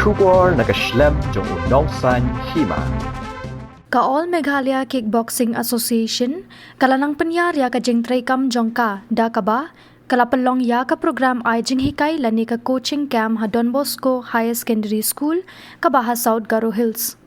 Shubor nakaslem jong unongsan Hima. Ka-All Meghalaya Kickboxing Association, kalanang Pynïar ya ka Jingtreikam jongka, da ka ba? Kalapalong ya ka program ay Jinghikai lani ka coaching camp ha Don Bosco Higher Secondary School, kabaha South Garo Hills.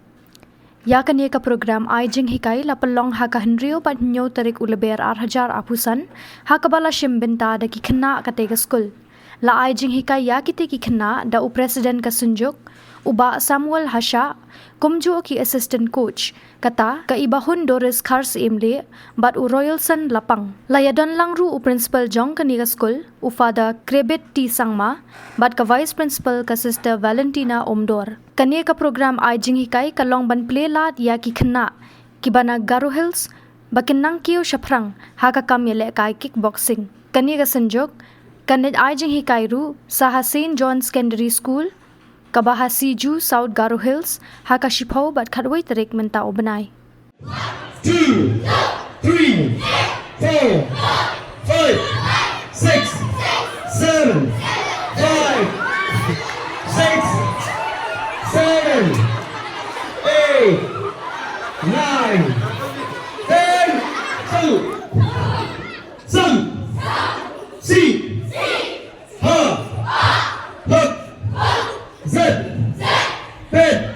Ya ka niya ka program ay Jinghikai lapalong ha ka Henrio pat nyo tarik ulaber 8,000 apusan, ha kabala shimbenta da ki Khynnah ka tega school. La ay Jinghikai ya kiti ki Khynnah da u president ka sunjuk, uba Samuel Hasha, kumju ki assistant coach, kata kaibahun Doris Kars imli, bat u Royalson lapang. Layadon lang ru u principal jong kaniga school, u father Krebet T. Sangma, bat ka vice principal ka sister Valentina Omdor. Kaniya ka program ay Jinghikai kalong ban playlat ya ki Khynnah, kibana Garo Hills, bakinang kiyo syaprang, haka kamyele kay kickboxing. Kaniya ka sanjok, kanit ay Jinghikai ru sa St. John Secondary School, kabaha Siju South Garo Hills, haka shipaw bat kadway tarik menta o banay. 2, 3, 4, 5, 6, 7, 5, 6, 7, 8, 9, 10, 2, 3, 4, Zet, Pet,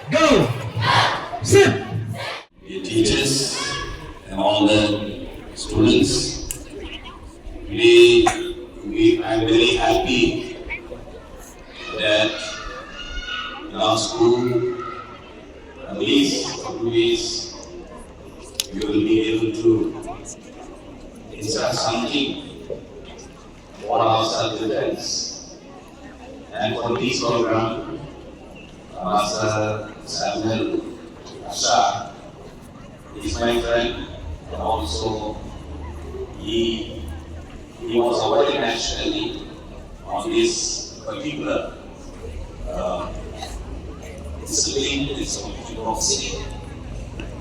Go, Sit. The teachers and all the students, I'm very happy that in our school, at least for 2 weeks, you will be able to insert something for our self-defense. And for this program, Master Samuel Asha is my friend, and also he was awarded nationally on this particular discipline, this kickboxing.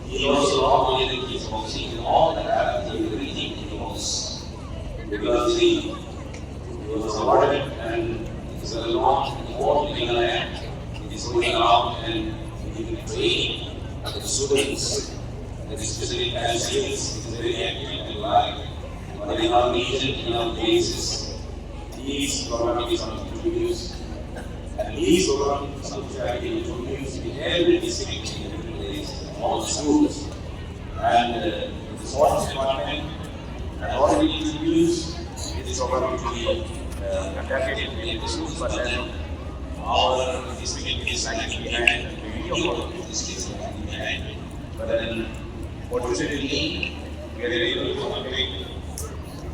He also not only in kickboxing, in all the karate, everything he was, because he was awarded and is a long more Meghalaya. It is going around and giving training to the students, and especially as students, it is very active in life. But in our region, in our places, these programs are introduced, and these programs are introduced in every district, in every place, all the schools. And the sports department has already introduced this program to be conducted in the schools, but then our district is lagging behind, many of our districts are lagging behind. But then, fortunately, we are able to cooperate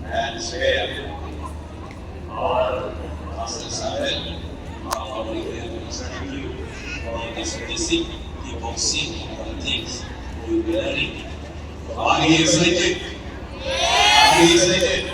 and share our Master Samuel, our representative for this basic kickboxing and other things we will be learning. Are you excited? Are you excited?